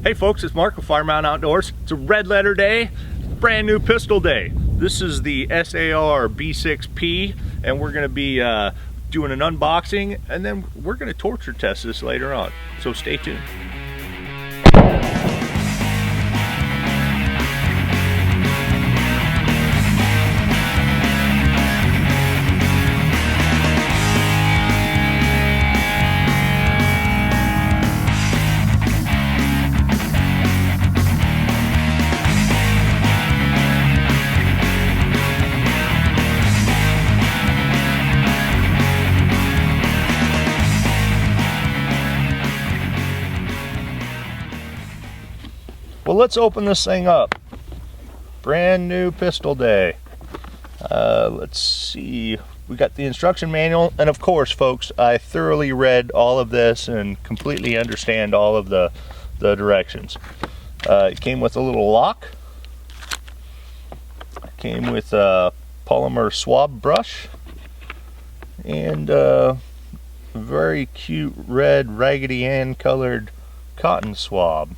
Hey folks, it's Mark with Fireman Outdoors. It's a red letter day, brand new pistol day. This is the SAR B6P, and we're going to be doing an unboxing, and then we're going to torture test this later on. So stay tuned. Well, let's open this thing up. Brand new pistol day. Let's see. We got the instruction manual, and of course, folks, I thoroughly read all of this and completely understand all of the directions. It came with a little lock. It came with a polymer swab brush and a very cute red Raggedy Ann colored cotton swab.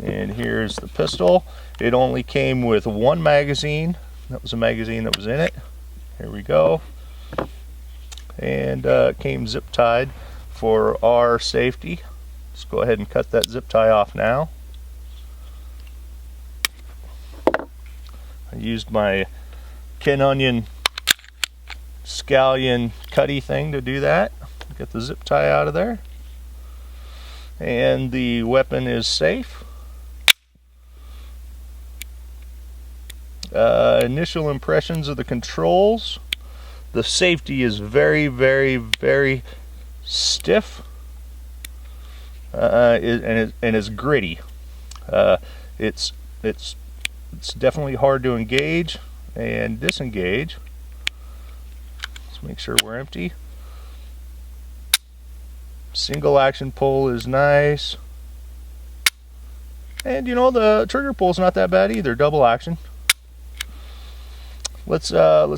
And here's the pistol. It only came with one magazine. That was a magazine that was in it. Here we go. And it came zip tied for our safety. Let's go ahead and cut that zip tie off now. I used my Ken Onion scallion cutty thing to do that. Get the zip tie out of there. And the weapon is safe. Initial impressions of the controls. The safety is very, very, very stiff, and it's gritty. It's definitely hard to engage and disengage. Let's make sure we're empty. Single action pull is nice, and you know, the trigger pull is not that bad either. Double action. Let's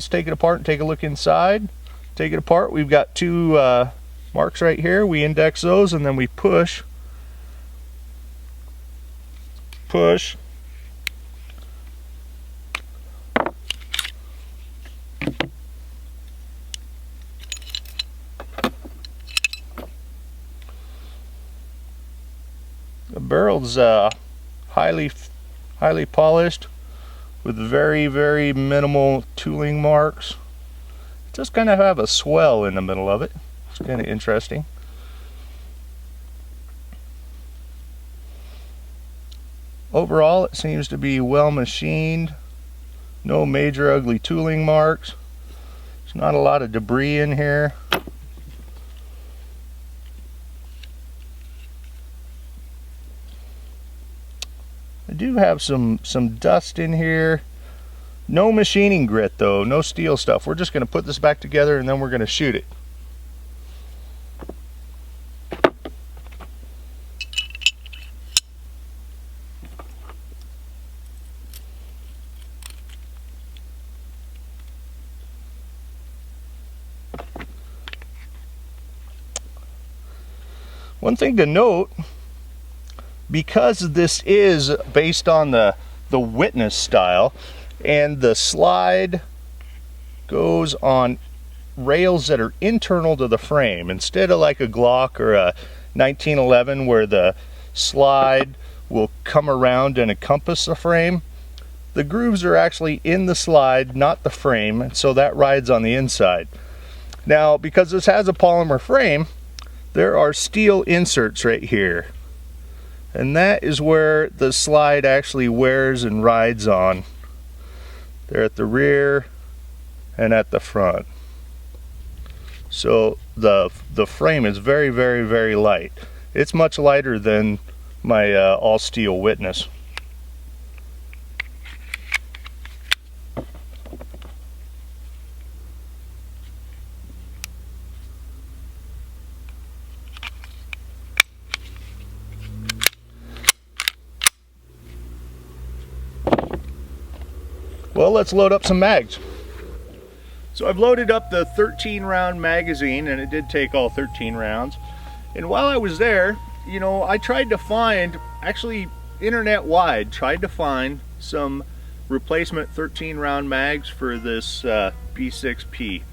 take it apart and take a look inside. Take it apart. We've got two marks right here. We index those, and then we push. The barrel's highly polished, with very, very minimal tooling marks. Just kind of have a swell in the middle of it. It's kind of interesting. Overall, it seems to be well machined. No major ugly tooling marks. There's not a lot of debris in here. I do have some dust in here. No machining grit though, no steel stuff. We're just going to put this back together and then we're going to shoot it. One thing to note, because this is based on the witness style, and the slide goes on rails that are internal to the frame, instead of like a Glock or a 1911 where the slide will come around and encompass the frame, the grooves are actually in the slide, not the frame, and so that rides on the inside. Now, because this has a polymer frame, there are steel inserts right here. And that is where the slide actually wears and rides on. They're at the rear and at the front. So the frame is very, very, very light. It's much lighter than my all steel witness. Well, let's load up some mags. So I've loaded up the 13 round magazine, and it did take all 13 rounds. And while I was there, you know, I tried to find, actually internet wide, tried to find some replacement 13 round mags for this B6P.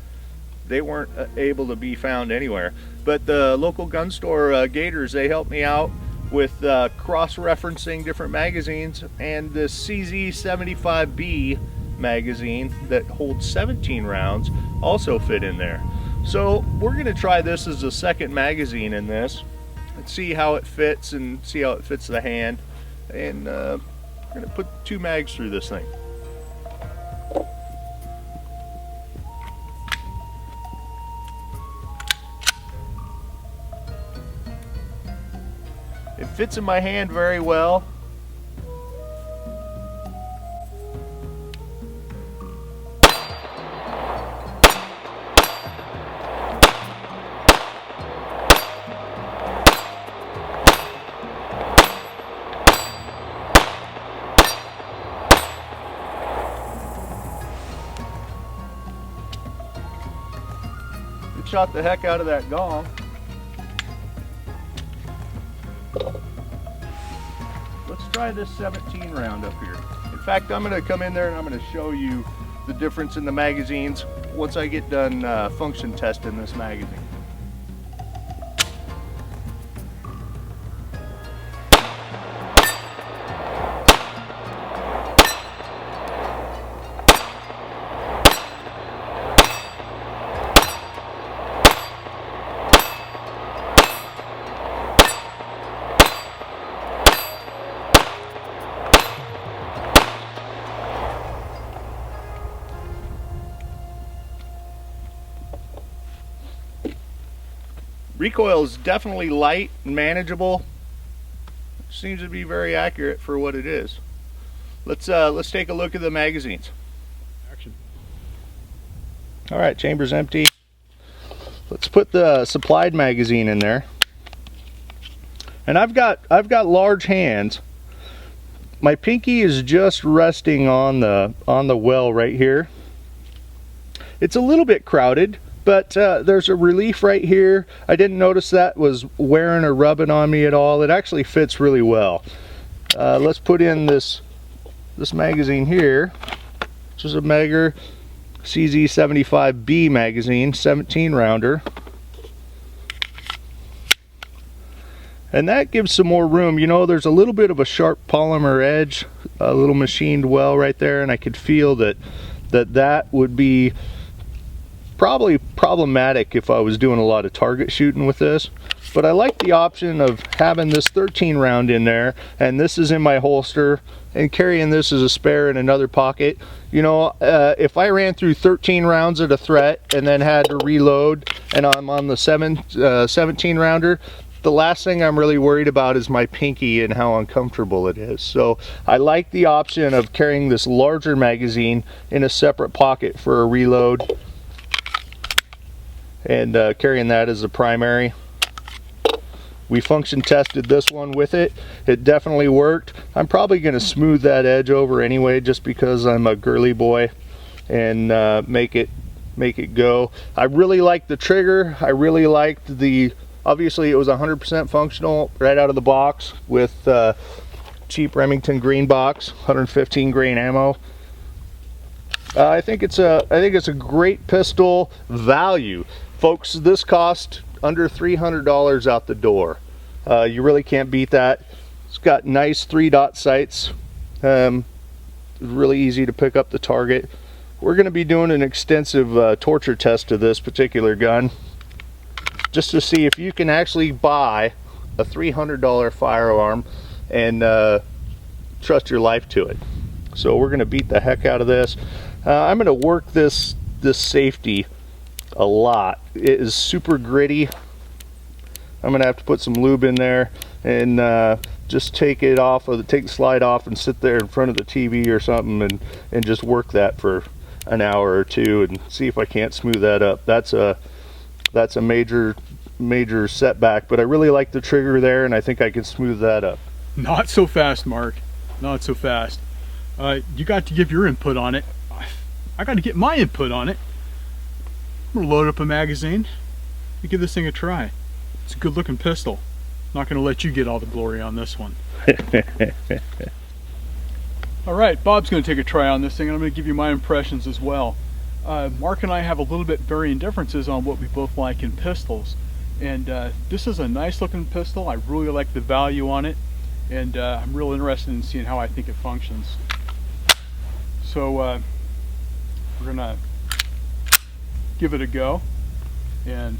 They weren't able to be found anywhere, but the local gun store Gators, they helped me out with cross-referencing different magazines, and this CZ75B magazine that holds 17 rounds also fit in there. So we're going to try this as a second magazine in this and see how it fits and see how it fits the hand, and we're going to put 2 mags through this thing. It fits in my hand very well. It shot the heck out of that gong. Let's try this 17 round up here. In fact, I'm going to come in there and I'm going to show you the difference in the magazines once I get done function testing this magazine. Recoil is definitely light and manageable. Seems to be very accurate for what it is. Let's take a look at the magazines. Action. All right, chamber's empty. Let's put the supplied magazine in there. And I've got large hands. My pinky is just resting on the well right here. It's a little bit crowded, but there's a relief right here. I didn't notice that was wearing or rubbing on me at all. It actually fits really well. Let's put in this magazine here, which is a Megger CZ75B magazine, 17 rounder. And that gives some more room. You know, there's a little bit of a sharp polymer edge, a little machined well right there, and I could feel that would be probably problematic if I was doing a lot of target shooting with this. But I like the option of having this 13 round in there, and this is in my holster, and carrying this as a spare in another pocket. You know, if I ran through 13 rounds at a threat and then had to reload and I'm on the 17 rounder, the last thing I'm really worried about is my pinky and how uncomfortable it is. So I like the option of carrying this larger magazine in a separate pocket for a reload, and carrying that as a primary. We function tested this one with it. It definitely worked. I'm probably going to smooth that edge over anyway, just because I'm a girly boy, and make it go. I really liked the trigger. I really liked the, obviously it was 100% functional right out of the box with cheap Remington green box, 115 grain ammo. I think it's a great pistol value. Folks, this cost under $300 out the door. You really can't beat that. It's got nice 3-dot sights. Really easy to pick up the target. We're going to be doing an extensive torture test of this particular gun, just to see if you can actually buy a $300 firearm and trust your life to it. So we're going to beat the heck out of this. I'm going to work this safety a lot. It is super gritty. I'm gonna have to put some lube in there and just take it off, take the slide off and sit there in front of the TV or something and just work that for an hour or two and see if I can't smooth that up. That's a major setback, but I really like the trigger there, and I think I can smooth that up. Not so fast, Mark. Not so fast. You got to give your input on it. I got to get my input on it. I'm gonna load up a magazine and give this thing a try. It's a good looking pistol. Not going to let you get all the glory on this one. All right, Bob's going to take a try on this thing, and I'm going to give you my impressions as well. Mark and I have a little bit varying differences on what we both like in pistols. And this is a nice looking pistol. I really like the value on it, and I'm real interested in seeing how I think it functions. So we're going to give it a go, and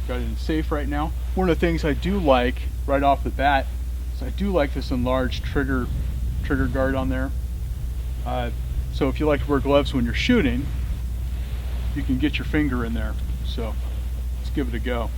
got it in safe right now. One of the things I do like right off the bat is I do like this enlarged trigger guard on there. So if you like to wear gloves when you're shooting, you can get your finger in there. So let's give it a go.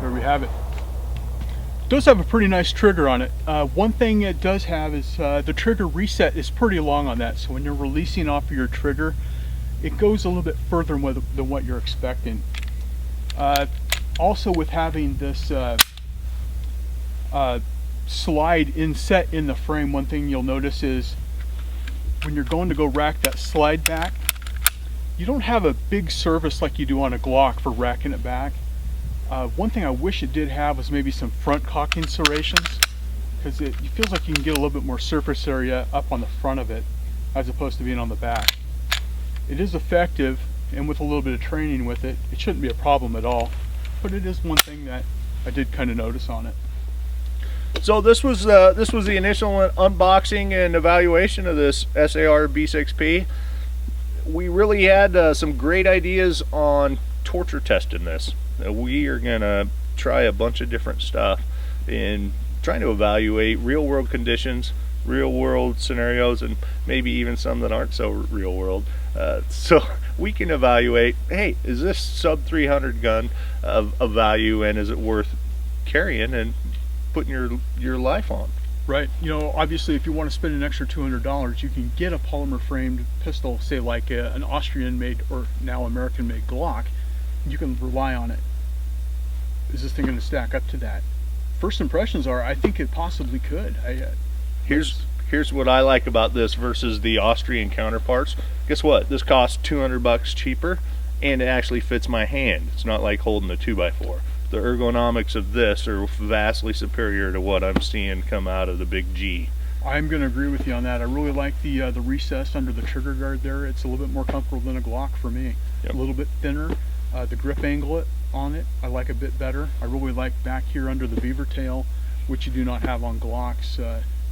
There we have it. It does have a pretty nice trigger on it. One thing it does have is the trigger reset is pretty long on that, so when you're releasing off of your trigger, it goes a little bit further than what you're expecting. Also, with having this slide inset in the frame, one thing you'll notice is when you're going to go rack that slide back, you don't have a big surface like you do on a Glock for racking it back. One thing I wish it did have was maybe some front cocking serrations, because it feels like you can get a little bit more surface area up on the front of it as opposed to being on the back. It is effective, and with a little bit of training with it, it shouldn't be a problem at all, but it is one thing that I did kind of notice on it. So this was the initial unboxing and evaluation of this SAR B6P. We really had some great ideas on torture testing this. We are gonna try a bunch of different stuff in trying to evaluate real world conditions, real world scenarios, and maybe even some that aren't so real world. So we can evaluate, hey, is this sub 300 gun of value, and is it worth carrying and putting your life on? Right. You know, obviously, if you want to spend an extra $200, you can get a polymer framed pistol, say like an Austrian made or now American made Glock. You can rely on it. Is this thing going to stack up to that? First impressions are, I think it possibly could. Here's what I like about this versus the Austrian counterparts. Guess what? This costs $200 cheaper, and it actually fits my hand. It's not like holding a 2x4. The ergonomics of this are vastly superior to what I'm seeing come out of the Big G. I'm going to agree with you on that. I really like the recess under the trigger guard there. It's a little bit more comfortable than a Glock for me. Yep. A little bit thinner. The grip angle on it, I like a bit better. I really like back here under the beaver tail, which you do not have on Glocks.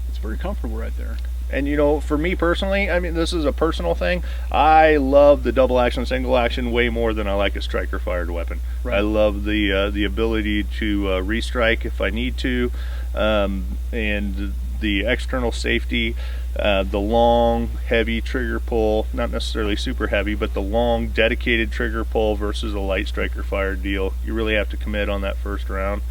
It's very comfortable right there. And you know, for me personally, I mean, this is a personal thing. I love the double action, single action way more than I like a striker fired weapon. Right. I love the ability to restrike if I need to, and the external safety, the long, heavy trigger pull, not necessarily super heavy, but the long, dedicated trigger pull versus a light striker fired deal. You really have to commit on that first round.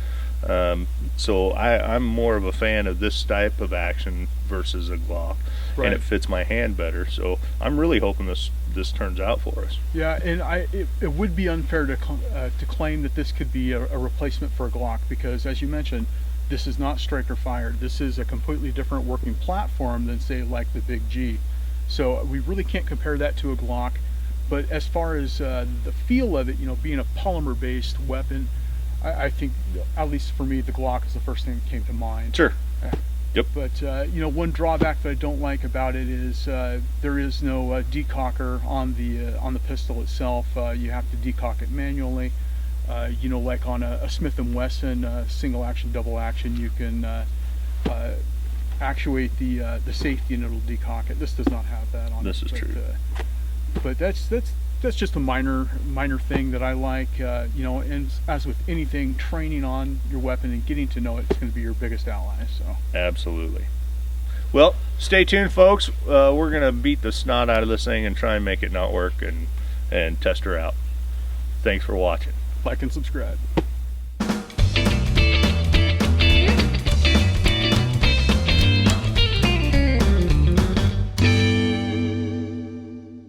So I'm more of a fan of this type of action versus a Glock, right. And it fits my hand better. So I'm really hoping this turns out for us. Yeah, and it would be unfair to claim that this could be a replacement for a Glock, because as you mentioned, this is not striker fired. This is a completely different working platform than, say, like the Big G. So we really can't compare that to a Glock. But as far as the feel of it, you know, being a polymer based weapon, I think, at least for me, the Glock is the first thing that came to mind. Sure. Yep. But you know, one drawback that I don't like about it is there is no decocker on the pistol itself. You have to decock it manually. You know, like on a Smith & Wesson single action, double action, you can actuate the safety and it'll decock it. This does not have that on it. This is true. But that's just a minor thing that I like. You know, and as with anything, training on your weapon and getting to know it is going to be your biggest ally. So absolutely. Well, stay tuned, folks. We're going to beat the snot out of this thing and try and make it not work and test her out. Thanks for watching. Like and subscribe.